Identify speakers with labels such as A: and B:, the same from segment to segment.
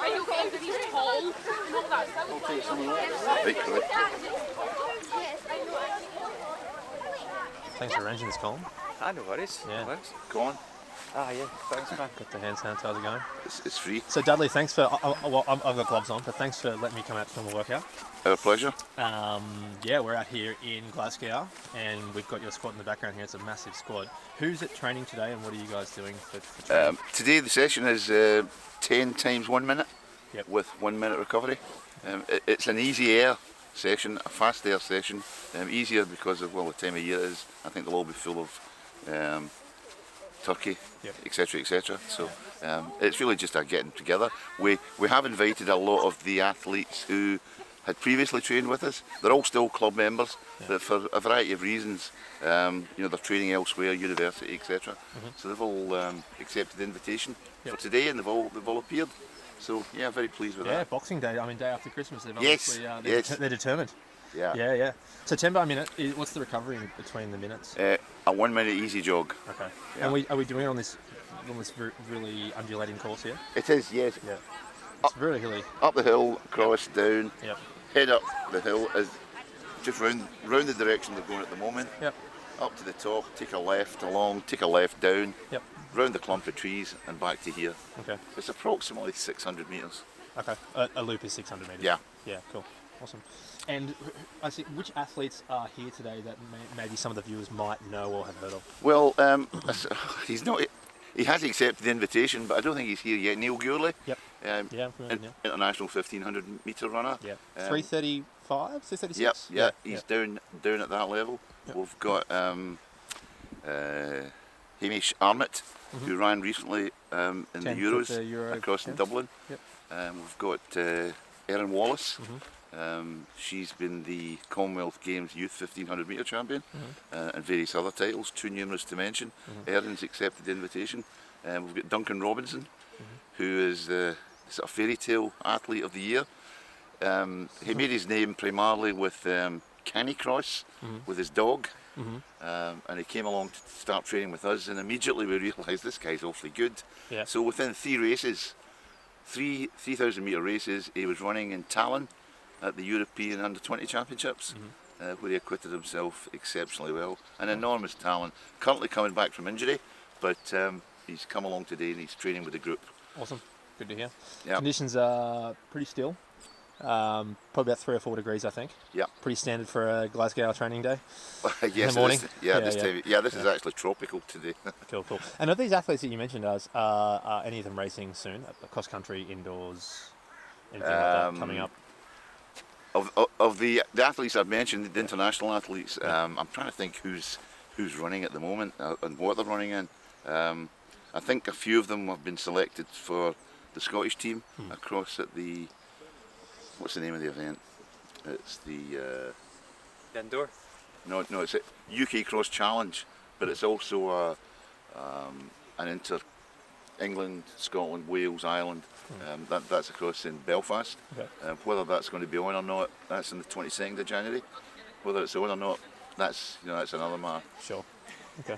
A: you okay with these tall and all that?
B: I'll take some of that. Big credit.
C: Thanks for arranging this, Colin.
D: No worries.
C: Yeah.
D: No worries.
B: Colin,
D: Yeah, thanks, man.
C: Got the hand sanitizer going.
B: it's free.
C: So Dudley, thanks for. Well, I've got gloves on, but thanks for letting me come out to film a workout.
B: Our pleasure.
C: Yeah, we're out here in Glasgow, and we've got your squad in the background here. It's a massive squad. Who's at training today, and what are you guys doing for training?
B: Today the session is 10 times 1 minute with 1 minute recovery. It's an easy air session, a fast air session. Easier because of, well, the time of year it is. I think they'll all be full of turkey, etc, etc. So it's really just a getting together. We have invited a lot of the athletes who had previously trained with us. They're all still club members, but for a variety of reasons, they're training elsewhere, university, etc. So they've all accepted the invitation for today, and they've all appeared. So yeah, very pleased with that.
C: Yeah, Boxing Day. I mean, day after Christmas. They've
B: Yes,
C: obviously, they're determined. Yeah. So 10 by minute. What's the recovery in between the minutes?
B: A 1 minute easy jog.
C: Okay.
B: Yeah.
C: And are we doing it on this really undulating course here?
B: It is, yes.
C: Yeah. It's very hilly.
B: Up the hill, across, down.
C: Yep.
B: Head up the hill is just round the direction they're going at the moment.
C: Yep.
B: Up to the top, take a left along, take a left down.
C: Yep.
B: Round the clump of trees and back to here.
C: Okay.
B: It's approximately 600 metres.
C: Okay. A loop is 600 metres.
B: Yeah.
C: Yeah. Cool. Awesome. And I see, which athletes are here today that maybe some of the viewers might know or have heard of?
B: Well, he's not. He has accepted the invitation, but I don't think he's here yet. Neil Gourley.
C: Yep.
B: International 1500 metre runner.
C: Yeah. 335, 336.
B: Yep. Yeah. He's down at that level. Yep. We've got Hamish Armitt, who ran recently in the Euros across in Dublin. Yep. We've got Erin Wallace. She's been the Commonwealth Games Youth 1500 metre champion and various other titles, too numerous to mention. Erin's accepted the invitation. We've got Duncan Robinson, who is the sort of fairy tale athlete of the year. He made his name primarily with canicross, with his dog. And he came along to start training with us, and immediately we realised this guy's awfully good. Yeah. So within 3 races, 3,000 metre races, he was running in Tallinn at the European Under-20 Championships, where he acquitted himself exceptionally well. An enormous talent, currently coming back from injury, but he's come along today and he's training with the group.
C: Awesome, good to hear.
B: Yeah.
C: Conditions are pretty still, probably about 3 or 4 degrees, I think.
B: Yeah.
C: Pretty standard for a Glasgow training day.
B: Yes,
C: in the morning.
B: This is actually tropical today.
C: Cool. And of these athletes that you mentioned, are any of them racing soon? Cross country, indoors, anything like that coming up?
B: Of the athletes I've mentioned, the international athletes, I'm trying to think who's running at the moment and what they're running in. I think a few of them have been selected for the Scottish team across at the, what's the name of the event? It's the
D: Indoor?
B: No, it's a UK Cross Challenge, but it's also an England, Scotland, Wales, Ireland. That's across in Belfast. Okay. Whether that's going to be on or not, that's on the 22nd of January. Whether it's on or not, that's another matter.
C: Sure. Okay.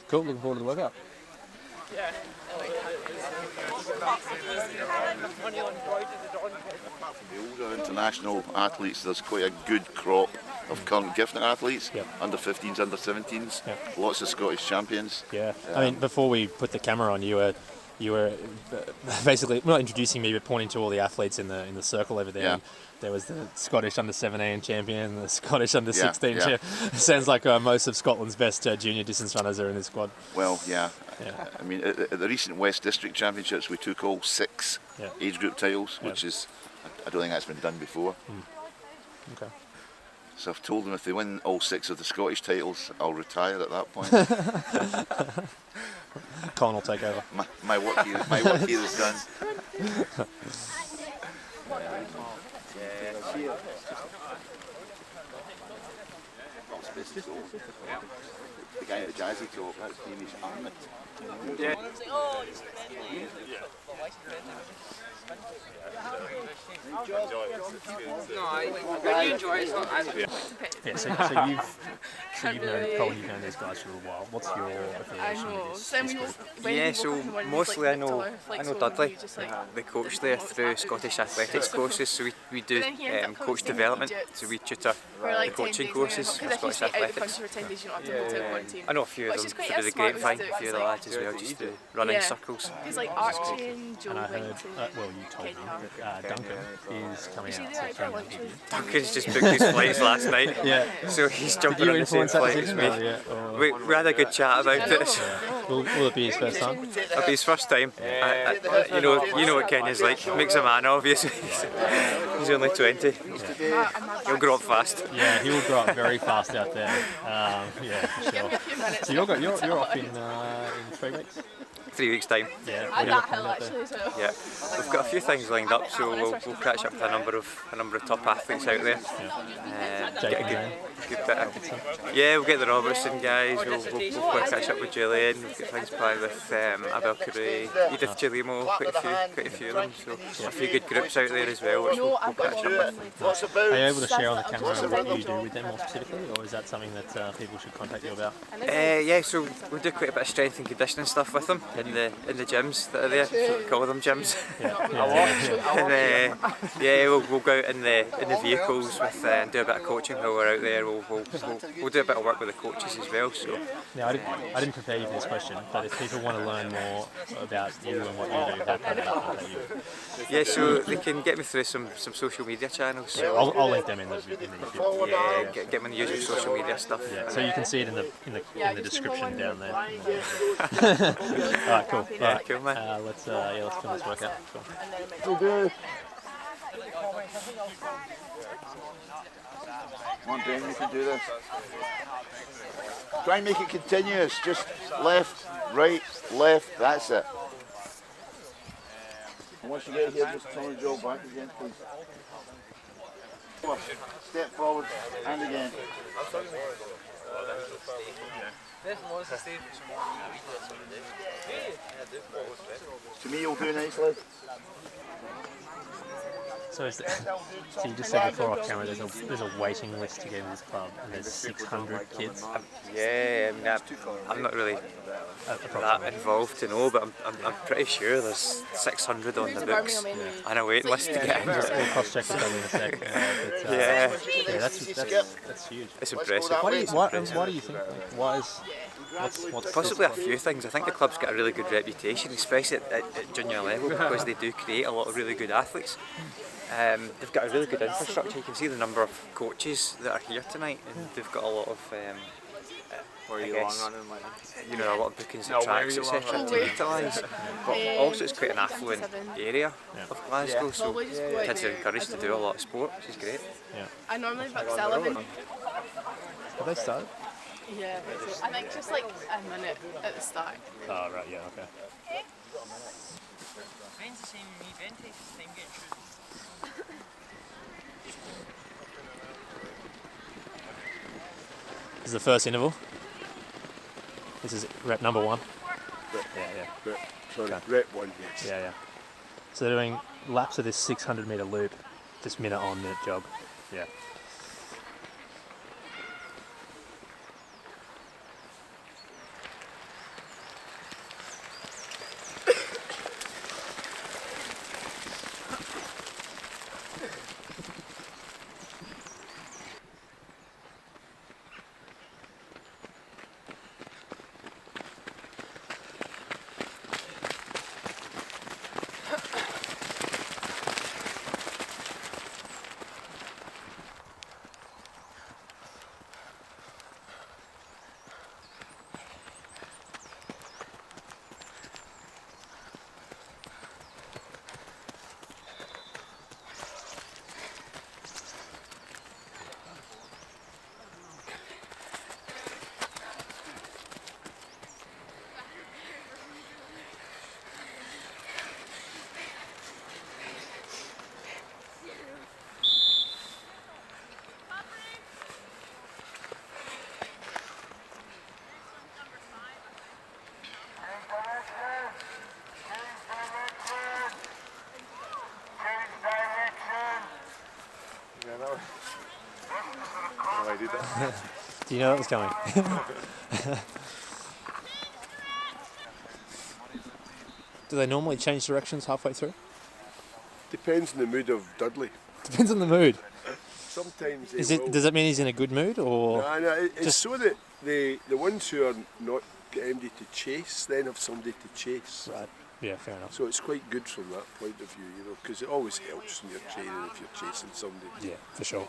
C: Cool. Looking forward to the workout.
A: Yeah.
B: Apart from the older international athletes, there's quite a good crop of current Giffnock athletes, under 15s, under 17s, lots of Scottish champions.
C: Yeah, I mean, before we put the camera on, you were basically not introducing me, but pointing to all the athletes in the circle over there.
B: Yeah.
C: And there was the Scottish under 17 champion, the Scottish under 16 champion. Sounds like most of Scotland's best junior distance runners are in this squad.
B: Well, yeah. I mean, at the recent West District Championships, we took all 6 age group titles, which is, I don't think that's been done before.
C: Okay.
B: So I've told them if they win all 6 of the Scottish titles, I'll retire at that point.
C: Colin will take over.
B: My work here is done. The guy at the jazzy top, that's Hamish Armitt.
A: Yeah. Oh, he's friendly.
D: No, you enjoy it. It's not as
C: so So you've known these guys for a little while. What's your affiliation with this group?
D: Yeah, so mostly I know Dudley. They coach there through Scottish Athletics courses, so we do coach development, so we tutor the coaching courses for Scottish Athletics. I know a few of them through the grapevine, a few of the lads as well, just through running circles.
A: It's like Archie and Joe.
C: And I heard, well, you told me that Duncan is coming out to train with you.
D: Duncan's just booked his flights last night, so he's jumping on the same flight as me. We had a good chat about it.
C: Will it be his first time?
D: It'll be his first time. You know what Kenya's like. Makes a man, obviously. He's only 20. He'll grow up fast.
C: Yeah, he will grow up very fast out there. Yeah, for sure. So you're off in 3 weeks?
D: 3 weeks time.
C: Yeah.
D: Yeah, we've got a few things lined up, so we'll catch up with a number of top athletes out there. Get a good bit of, we'll get the Robertson guys. We'll catch up with Julian. We've got things planned with Abel Curry, Edith Gilimo, quite a few of them. So a few good groups out there as well, which we'll catch up with.
C: Are you able to share on the camera what you do with them more specifically, or is that something that people should contact you about?
D: Yeah, so we do quite a bit of strength and conditioning stuff with them in the gyms that are there. So we call them gyms. And we'll go out in the vehicles with and do a bit of coaching while we're out there. We'll do a bit of work with the coaches as well. So
C: now I didn't prepare you for this question, but if people want to learn more about you and what you do, how can they contact you?
D: Yeah, so they can get me through some social media channels. So
C: I'll link them in the YouTube.
D: Yeah, get them in the usual social media stuff.
C: Yeah, so you can see it in the description down there. Alright, cool.
D: Yeah, cool, man.
C: Let's film this workout. Cool.
B: Come on, Dan, you can do this. Try and make it continuous. Just left, right, left. That's it. And once you get here, just turn the jaw back again, please. Step forward and again. To me, you'll do nicely.
C: So you just said before off camera there's a waiting list to get in this club, and there's 600 kids.
D: Yeah, I mean, I'm not really that involved to know, but I'm pretty sure there's 600 on the books and a waiting list to get in.
C: We'll cross-check it in a sec. Yeah, that's huge.
D: It's impressive.
C: Why do you think? Why is what's
D: possibly a few things. I think the club's got a really good reputation, especially at junior level, because they do create a lot of really good athletes. They've got a really good infrastructure. You can see the number of coaches that are here tonight, and they've got a lot of a lot of bookings at tracks, etc. to utilise. But also it's quite an affluent area of Glasgow, so kids are encouraged to do a lot of sport, which is great.
C: Yeah.
A: I normally book 11.
C: Have they started?
A: Yeah, I think just like a minute at the start.
C: Oh right, yeah, okay.
E: Mine's the same with me, Ben takes his time getting through.
C: This is the first interval. This is rep number 1.
B: Rep 1, yes.
C: Yeah. So they're doing laps of this 600 metre loop, just minute on, minute jog. Yeah.
B: I did that.
C: Do you know that was coming? Do they normally change directions halfway through?
F: Depends on the mood of Dudley.
C: Depends on the mood.
F: Sometimes
C: Does that mean he's in a good mood, or?
F: No, it's just so that the ones who are not MD to chase then have somebody to chase.
C: Right. Yeah, fair enough.
F: So it's quite good from that point of view, you know, because it always helps when you're training if you're chasing somebody.
C: Yeah, for sure.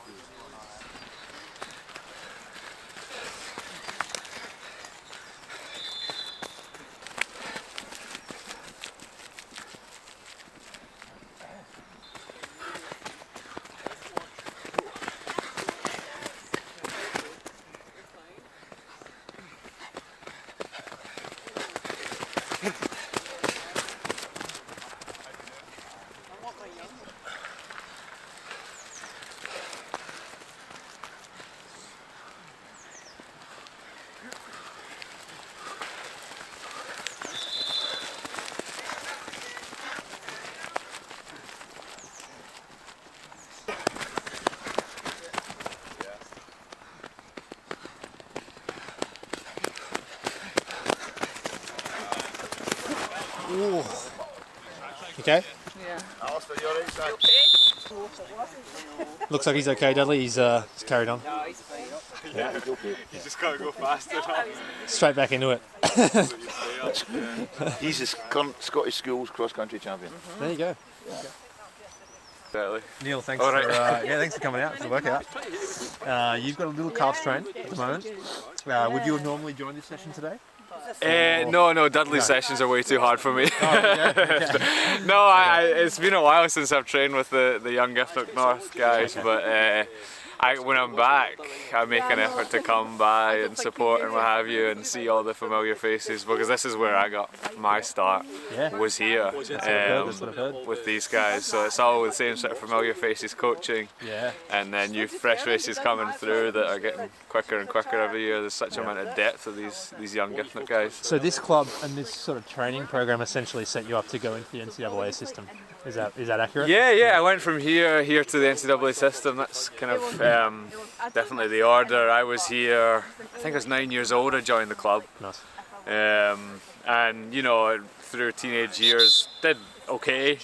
C: Ooh. Okay?
A: Yeah.
B: Alistair, you alright, sir?
C: Looks like he's okay, Dudley. He's carried on.
B: Yeah, he's okay.
G: You just gotta go faster now.
C: Straight back into it.
B: He's the current Scottish Schools cross-country champion.
C: There you go.
G: Exactly.
C: Neil, thanks
G: All
C: for
G: right.
C: thanks for coming out for the workout. You've got a little calf strain at the moment. Would you have normally joined this session today?
G: No, Dudley's sessions are way too hard for me. No, it's been a while since I've trained with the young Giffnock North guys, but when I'm back, I make an effort to come by and support and what have you, and see all the familiar faces, because this is where I got my start. Was here with these guys, so it's all the same sort of familiar faces coaching. And then new fresh faces coming through that are getting quicker and quicker every year. There's such amount of depth of these young Giffnock guys.
C: So this club and this sort of training program essentially set you up to go into the NCAA system. Is that accurate?
G: Yeah. I went from here to the NCAA system. That's kind of definitely the order. I was here, I think I was 9 years old. I joined the club.
C: Nice.
G: And you know, through teenage years, did okay,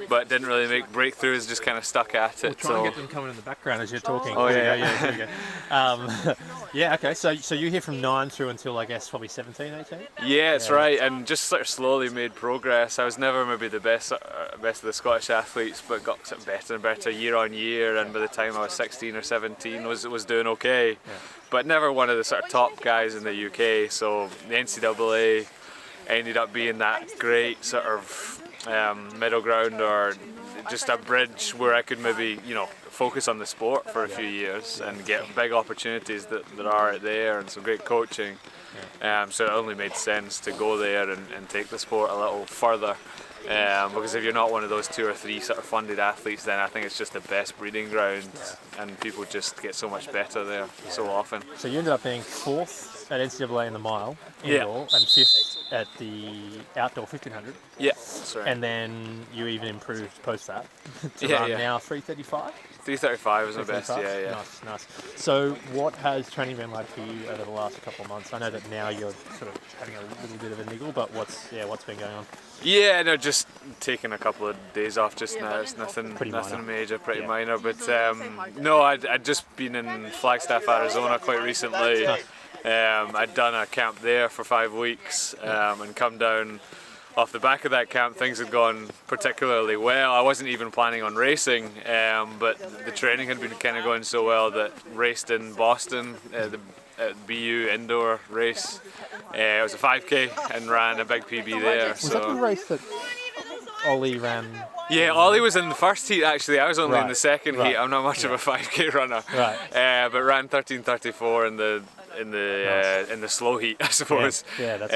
G: but didn't really make breakthroughs. Just kind of stuck at it.
C: We'll try and get them coming in the background as you're talking.
G: Oh
C: yeah. There you go. Yeah. Okay. So you're here from 9 through until I guess probably 17, 18.
G: Yeah, that's right. And just sort of slowly made progress. I was never maybe the best of the Scottish athletes, but got sort of better and better year on year. And by the time I was 16 or 17, was doing okay, but never one of the sort of top guys in the UK. So the NCAA ended up being that great sort of middle ground, or just a bridge where I could maybe, you know, focus on the sport for a few years and get big opportunities that are there, and some great coaching. So it only made sense to go there and take the sport a little further. Because if you're not one of those 2 or 3 sort of funded athletes, then I think it's just the best breeding ground, and people just get so much better there so often.
C: So you ended up being 4th at NCAA in the mile indoor, and 5th at the outdoor 1500.
G: Yeah, that's right.
C: And then you even improved post that to run now 3:35.
G: 3:35 was my best. Yeah.
C: Nice. So what has training been like for you over the last couple of months? I know that now you're sort of having a little bit of a niggle, but what's been going on?
G: Yeah, no, just taking a couple of days off just now. It's nothing major, pretty minor. But no, I'd just been in Flagstaff, Arizona quite recently. I'd done a camp there for 5 weeks and come down. Off the back of that camp, things had gone particularly well. I wasn't even planning on racing, but the training had been kind of going so well that raced in Boston, the BU indoor race. It was a 5k and ran a big PB there.
C: Was that the race that Ollie ran?
G: Yeah, Ollie was in the first heat actually. I was only in the second heat. I'm not much of a 5k runner, but ran 13:34 in the slow heat, I suppose.
C: Yeah, that's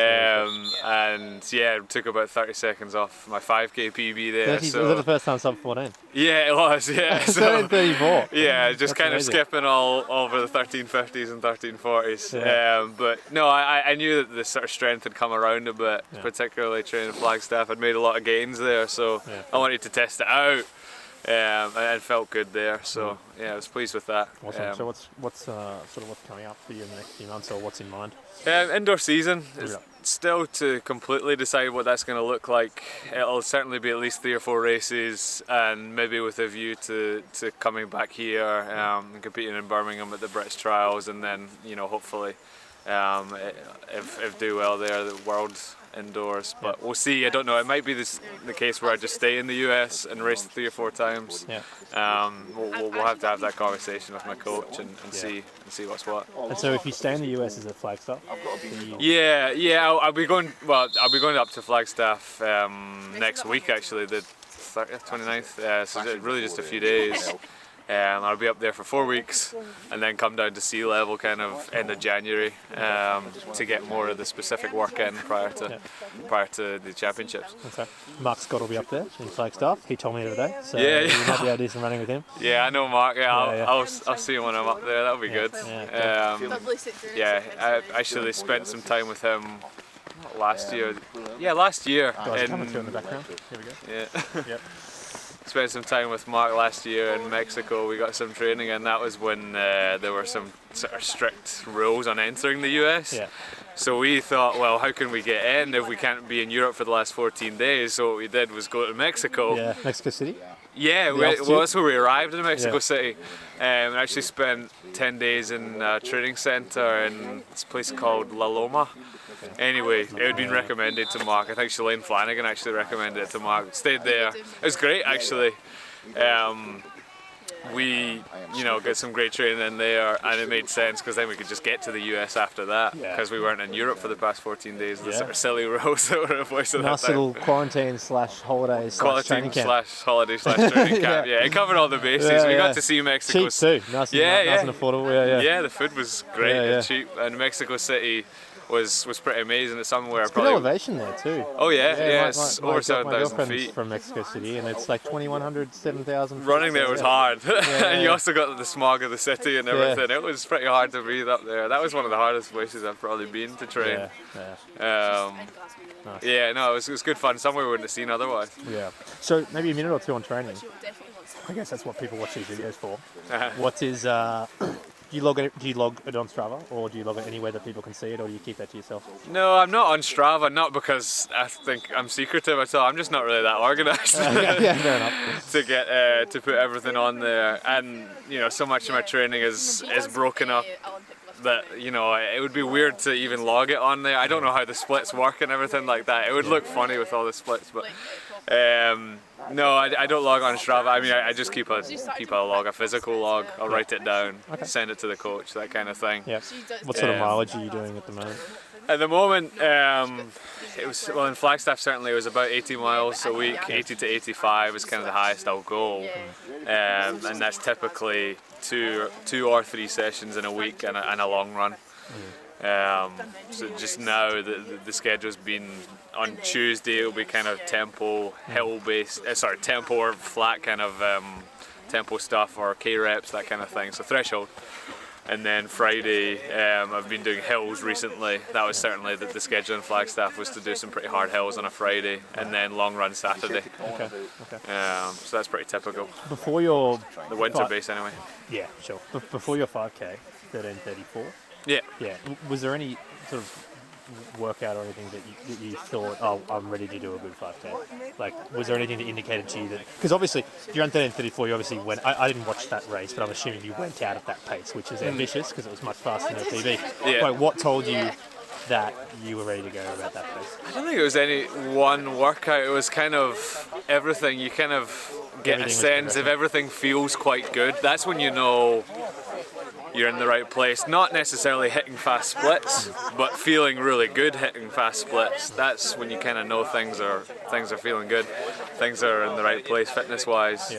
G: and it took about 30 seconds off my 5k PB there.
C: Was that the first time sub 14?
G: Yeah, it was. Yeah,
C: 13:34.
G: Yeah, just kind
C: amazing.
G: of skipping all over the 13:50s and 13:40s. But no, I knew that the sort of strength had come around a bit, particularly training Flagstaff. I'd made a lot of gains there, so I wanted to test it out. and felt good there. So yeah, I was pleased with that.
C: Awesome. So what's coming up for you in the next few months, or what's in mind?
G: Indoor season is still to completely decide what that's going to look like. It'll certainly be at least 3 or 4 races, and maybe with a view to coming back here and competing in Birmingham at the British Trials, and then hopefully if do well there, the World Indoors. But we'll see. I don't know. It might be the case where I just stay in the US and race 3 or 4 times. We'll have to have that conversation with my coach and see what's what.
C: And so if you stay in the US, is it Flagstaff?
G: I'll be going. Well, I'll be going up to Flagstaff next week, actually, the 30th, 29th. So really just a few days. I'll be up there for 4 weeks and then come down to sea level kind of end of January to get more of the specific work in prior to the championships.
C: Okay. Mark Scott will be up there in Flagstaff. He told me the other day, so
G: you
C: might be able to do some running with him.
G: Yeah, I know Mark. I'll see him when I'm up there. That'll be good. I actually spent some time with him last year. Last year.
C: Guys, coming through in the background. Here we go.
G: Yeah.
C: Yep.
G: Spent some time with Mark last year in Mexico. We got some training, and that was when there were some sort of strict rules on entering the US. Yeah. So we thought, well, how can we get in if we can't be in Europe for the last 14 days? So what we did was go to Mexico.
C: Yeah, Mexico City?
G: Yeah, that's where we arrived in Mexico City. And actually spent 10 days in a training centre in this place called La Loma. Anyway, it had been recommended to Mark. I think Shalane Flanagan actually recommended it to Mark. Stayed there. It was great, actually. We, got some great training in there, and it made sense because then we could just get to the US after that, because we weren't in Europe for the past 14 days. The sort of silly rules that were in place at that time.
C: Nice little quarantine/holidays/training camp.
G: /holiday/training camp. Yeah, it covered all the bases. We got to see Mexico.
C: Cheap too. Nice and affordable.
G: Yeah, the food was great and cheap, and Mexico City was pretty amazing. It's somewhere
C: it's probably elevation there too.
G: Oh it's over 7,000 feet.
C: From Mexico City, and it's like 2,100, 7,000.
G: Running there was hard, and you also got the smog of the city and everything. It was pretty hard to breathe up there. That was one of the hardest places I've probably been to train.
C: Nice.
G: It was good fun. Somewhere we wouldn't have seen otherwise.
C: Yeah. So maybe a minute or two on training. I guess that's what people watch these videos for. What is? Do you log it on Strava, or do you log it anywhere that people can see it, or do you keep that to yourself?
G: No, I'm not on Strava, not because I think I'm secretive at all. I'm just not really that organised
C: fair enough.
G: to get to put everything on there. And so much of my training is broken up that it would be weird to even log it on there. I don't know how the splits work and everything like that. It would look funny with all the splits, but no, I don't log on Strava. I mean, I just keep a log, a physical log. I'll write it down, send it to the coach, that kind of thing.
C: Yeah. What sort of mileage are you doing at the moment?
G: At the moment, it was in Flagstaff certainly it was about 80 miles a week. 80 to 85 is kind of the highest I'll go, and that's typically two or 3 sessions in a week and a long run. So just now the schedule's been on Tuesday. It'll be kind of tempo hill-based, tempo or flat kind of tempo stuff or K reps, that kind of thing. So threshold. And then Friday, I've been doing hills recently. That was certainly the schedule in Flagstaff was to do some pretty hard hills on a Friday, and then long run Saturday.
C: Okay.
G: So that's pretty typical.
C: Before your
G: the winter base anyway.
C: Yeah, sure. Before your 5K, 13:34.
G: Yeah.
C: Was there any sort of workout or anything that you thought, oh, I'm ready to do a good 5K? Like, was there anything that indicated to you that... Because obviously, if you're on 13:34, you obviously went... I didn't watch that race, but I'm assuming you went out at that pace, which is ambitious because it was much faster than TV.
G: Yeah.
C: Like, what told you that you were ready to go about that pace?
G: I don't think it was any one workout. It was kind of everything. You kind of get a sense if everything feels quite good. That's when you know you're in the right place. Not necessarily hitting fast splits, but feeling really good hitting fast splits. That's when you kind of know things are feeling good. Things are in the right place fitness-wise.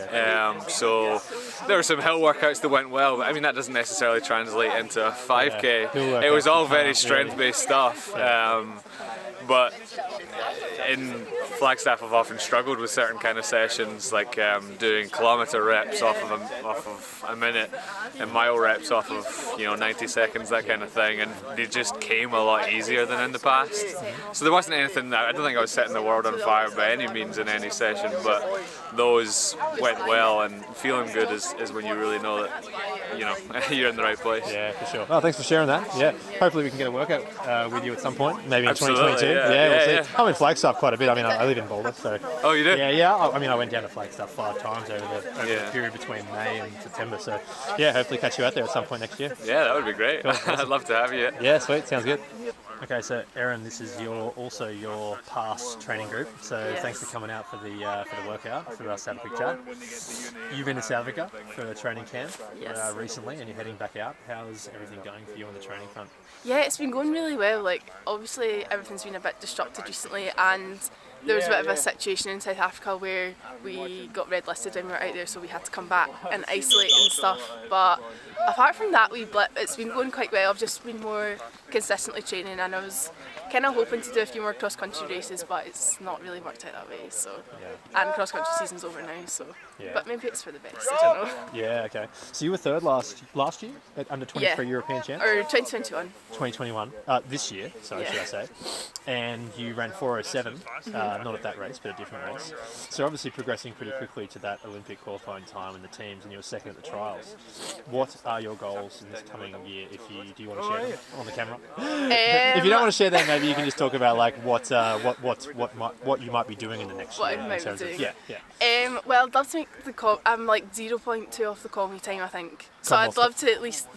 G: So there were some hill workouts that went well, but I mean that doesn't necessarily translate into a 5K. It was all very strength-based stuff. But in Flagstaff have often struggled with certain kind of sessions, like doing kilometre reps off of a minute and mile reps off of 90 seconds, that kind of thing, and they just came a lot easier than in the past. So there wasn't anything that I don't think I was setting the world on fire by any means in any session, but those went well, and feeling good is when you really know that you're in the right place.
C: Yeah, for sure. Oh, thanks for sharing that. Yeah, hopefully we can get a workout with you at some point, maybe in
G: Absolutely,
C: 2022. We'll see. I'm in Flagstaff quite a bit. I mean, I live in Boulder, so.
G: Oh, you do?
C: Yeah. I mean, I went down to Flagstaff 5 times over the period between May and September. So, yeah, hopefully catch you out there at some point next year.
G: Yeah, that would be great.
C: Cool.
G: I'd love to have you.
C: Yeah, sweet. Sounds good. Okay, so Erin, this is also your past training group. So thanks for coming out for the workout, for us to have a quick chat. You've been to South Africa for a training camp recently, and you're heading back out. How's everything going for you on the training front?
A: Yeah, it's been going really well. Like, obviously everything's been a bit disrupted recently, and there was a bit of a situation in South Africa where we got red listed when we were out there, so we had to come back and isolate and stuff. But apart from that wee blip, it's been going quite well. I've just been more consistently training, and I was kind of hoping to do a few more cross-country races, but it's not really worked out that way. So, and cross-country season's over now, so but maybe it's for the best. I don't know.
C: Yeah, okay. So you were third last year at under 23 European champs?
A: Or 2021.
C: 2021. This year, sorry, should I say? And you ran 4:07. Not at that race, but a different race. So obviously progressing pretty quickly to that Olympic qualifying time in the teams, and you were second at the trials. What are your goals in this coming year? Do you want to share them on the camera? If you don't want to share them, maybe you can just talk about like what you might be doing in the next year.
A: Well, I'd love to make the call. I'm like 0.2 off the call me time, I think. So I'd love to at least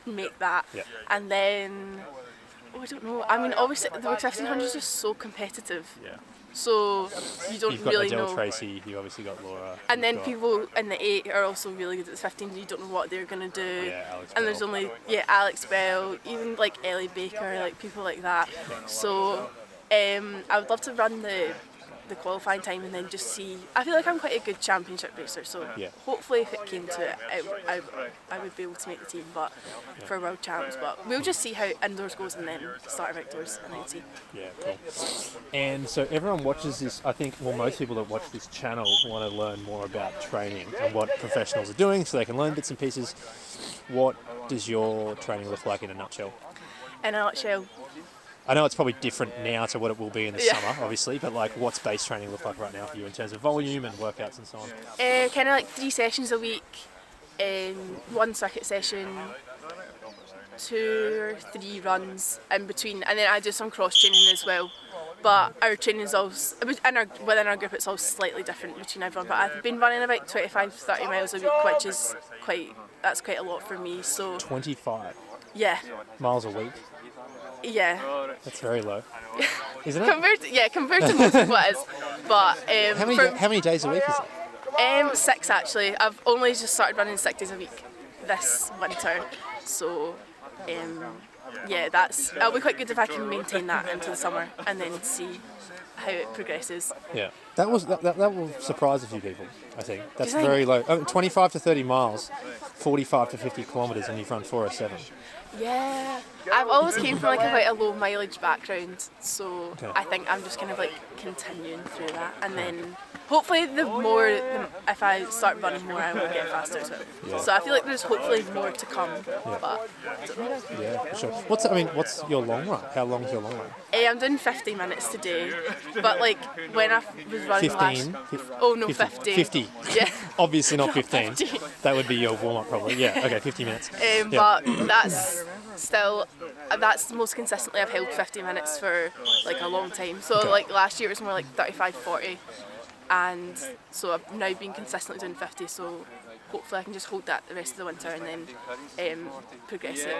A: make that, and then. I don't know. I mean, obviously the 1500 is just so competitive. Yeah. So you don't really know. You've got Adele
C: Tracy. You obviously got Laura.
A: And then people in the 8 are also really good at the 15. You don't know what they're gonna do.
C: Yeah, Alex
A: and there's only Alex Bell, even like Ellie Baker, like people like that. So I would love to run the qualifying time and then just see. I feel like I'm quite a good championship racer, so hopefully if it came to it, I would be able to make the team, but for world champs. But we'll just see how indoors goes and then start outdoors and then see.
C: Yeah, cool. And so everyone watches this. I think most people that watch this channel want to learn more about training and what professionals are doing, so they can learn bits and pieces. What does your training look like in a nutshell?
A: In a nutshell.
C: I know it's probably different now to what it will be in the summer, obviously, but like what's base training look like right now for you in terms of volume and workouts and so on?
A: Kind of like 3 sessions a week, 1 circuit session, 2 or 3 runs in between, and then I do some cross training as well. But our training is also, within our group, it's all slightly different between everyone. But I've been running about 25-30 miles a week, which is quite a lot for me. So
C: 25
A: miles
C: a week.
A: Yeah.
C: That's very low, isn't it?
A: Compared to most people it is. But
C: how many days a week is it?
A: 6 actually. I've only just started running 6 days a week this winter. So I'll be quite good if I can maintain that into the summer and then see how it progresses. Yeah,
C: that will surprise a few people. I think that's very low. 25 to 30 miles, 45 to 50 kilometres, and you've run 4:07.
A: Yeah, I've always came from like quite a low mileage background, so I think I'm just kind of like continuing through that, and then hopefully if I start running more, I will get faster as well. Yeah. So I feel like there's hopefully more to come, but I don't know.
C: Yeah, for sure. What's your long run? How long is your long run?
A: I'm doing 50 minutes today, but like when I was running
C: 15?
A: 50.
C: 50.
A: Yeah.
C: Obviously not 15. That would be your warm up probably. Yeah. Okay, 50 minutes.
A: But that's the most consistently I've held 50 minutes for like a long time. So like last year it was more like 35-40, and so I've now been consistently doing 50. So hopefully I can just hold that the rest of the winter and then progress it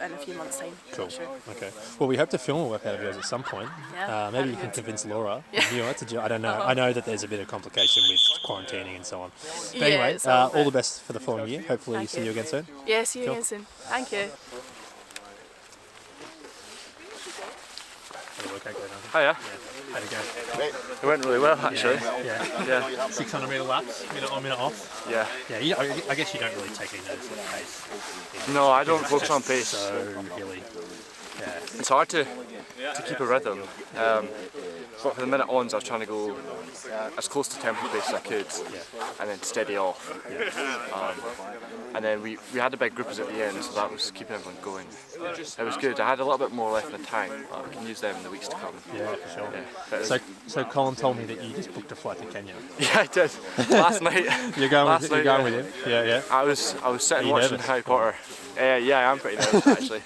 A: in a few months' time.
C: Cool.
A: Sure.
C: Okay. Well, we hope to film a workout of yours at some point.
A: Yeah,
C: maybe you can convince Laura. I don't know. I know that there's a bit of complication with quarantining and so on. But anyway, all the best for the following year. Hopefully see you again soon.
A: Yeah, see you again soon. Thank you.
G: Hiya.
C: How'd it go?
G: It went really well, actually.
C: Yeah. 600 metre laps, minute on, minute off.
G: Yeah.
C: Yeah. I guess you don't really take any notice of the pace.
G: No, I don't focus on pace.
C: So hilly.
G: It's hard to keep a rhythm. But for the minute ons, I was trying to go as close to tempo pace as I could, and then steady off. And then we had a big groupers at the end, so that was keeping everyone going. It was good. I had a little bit more left in the tank, but we can use them in the weeks to come.
C: Yeah, for sure. So Colin told me that you just booked a flight to Kenya.
G: Yeah, I did. Last night.
C: You're going with him? Yeah.
G: I was sitting watching
C: nervous?
G: Harry Potter. Yeah, I'm pretty nervous actually.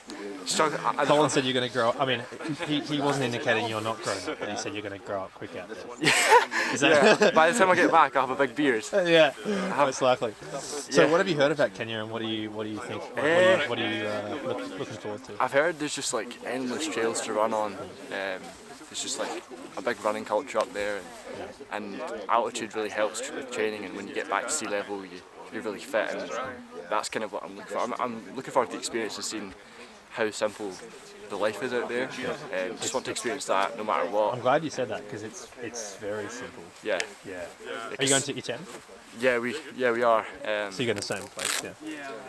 C: Colin said you're going to grow up. I mean, he wasn't indicating you're not growing up, but he said you're going to grow up quick out there.
G: Yeah. By the time I get back, I'll have a big beard.
C: Yeah, most likely. So, what have you heard about Kenya, and what do you think? What are you looking forward to?
G: I've heard there's just like endless trails to run on. There's just like a big running culture up there, and altitude really helps with training. And when you get back to sea level, you're really fit, and that's kind of what I'm looking for. I'm looking forward to the experience of seeing how simple the life is out there. Just want to experience that no matter what.
C: I'm glad you said that because it's very simple.
G: Yeah.
C: Are you going to Iten?
G: Yeah, we are.
C: So you're going to the same place,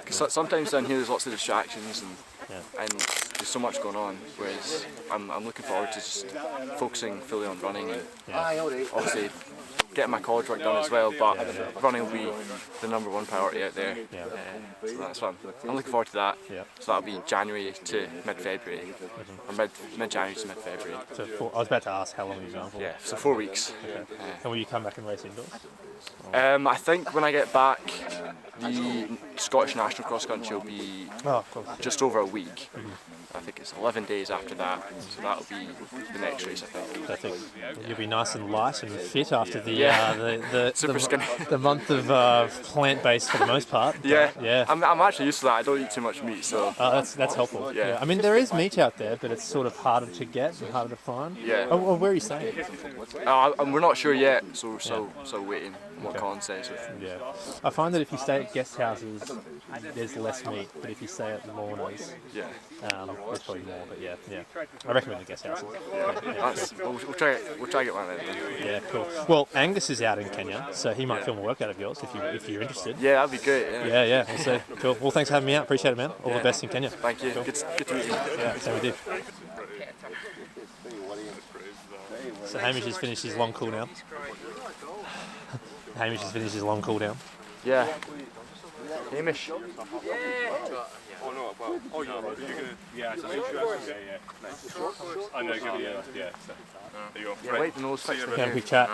G: Cause sometimes down here there's lots of distractions and there's so much going on. Whereas I'm looking forward to just focusing fully on running and obviously getting my college work done as well. But running will be the #1 priority out there. So that's fun. I'm looking forward to that. So that'll be January to mid-February, or mid-January to mid-February.
C: So I was about to ask how long you're going for.
G: Yeah, so 4 weeks.
C: Okay. And will you come back and race indoors?
G: I think when I get back, the Scottish National Cross Country will be just over a week. I think it's 11 days after that, so that'll be the next race, I think.
C: I think you'll be nice and light and fit after the
G: super skinny.
C: The month of plant-based for the most part.
G: Yeah. I'm actually used to that. I don't eat too much meat, so.
C: That's helpful. Yeah. I mean, there is meat out there, but it's sort of harder to get and harder to find.
G: Yeah.
C: Oh, where are you staying?
G: We're not sure yet, so we're still waiting on what Colin says.
C: Yeah. I find that if you stay at guest houses, there's less meat, but if you stay at Lorna's, there's probably more. But yeah. I recommend the guest houses.
G: We'll try to get one of them.
C: Yeah, cool. Well, Angus is out in Kenya, so he might film a workout of yours if you're interested.
G: Yeah, that'd be great.
C: Yeah. So cool. Well, thanks for having me out. Appreciate it, man. All the best in Kenya.
G: Thank you. Cool. Good to meet you.
C: Yeah, so we did. So Hamish has finished his long cool down.
G: Yeah. Hamish.
H: Oh no, but oh you're gonna nice. I know, give you there you go.
G: Yeah, wait, the nose fixed.
C: Have a quick chat.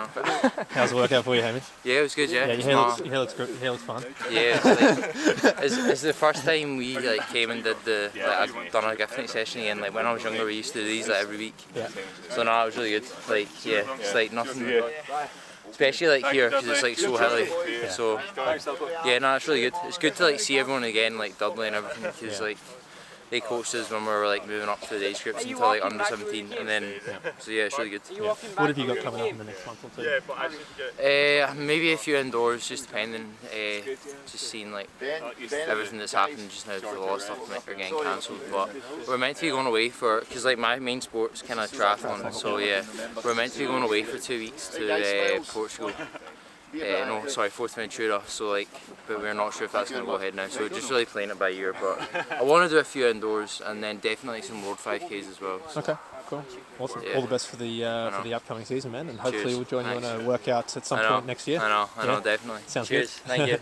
C: How's the workout for you, Hamish?
I: Yeah, it was good. Yeah,
C: your hair looks fun.
I: Yeah, it's the first time we came and did I've done a Giffnock session again. Like when I was younger, we used to do these every week.
C: Yeah.
I: So now it was really good. It's nothing. Especially here because it's so hilly. So it's really good. It's good to see everyone again, like Dudley and everything, because they coached us when we were moving up to the age groups until under 17, and then so it's really good.
C: Yeah. What have you got coming up in the next month or two?
I: Maybe a few indoors, just depending. Just seeing everything that's happened just now, the law stuff are getting cancelled. But we're meant to be going away because my main sport's kind of triathlon. So we're meant to be going away for 2 weeks to Portugal. Fuerteventura. So but we're not sure if that's going to go ahead now. So we're just really playing it by ear. But I want to do a few indoors and then definitely some road 5Ks as well. So.
C: Okay, cool, awesome. All the best for the upcoming season, man. And hopefully we'll join you on a workout at some point next year.
I: I know, definitely.
C: Sounds
I: Cheers.
C: good.
I: Thank you.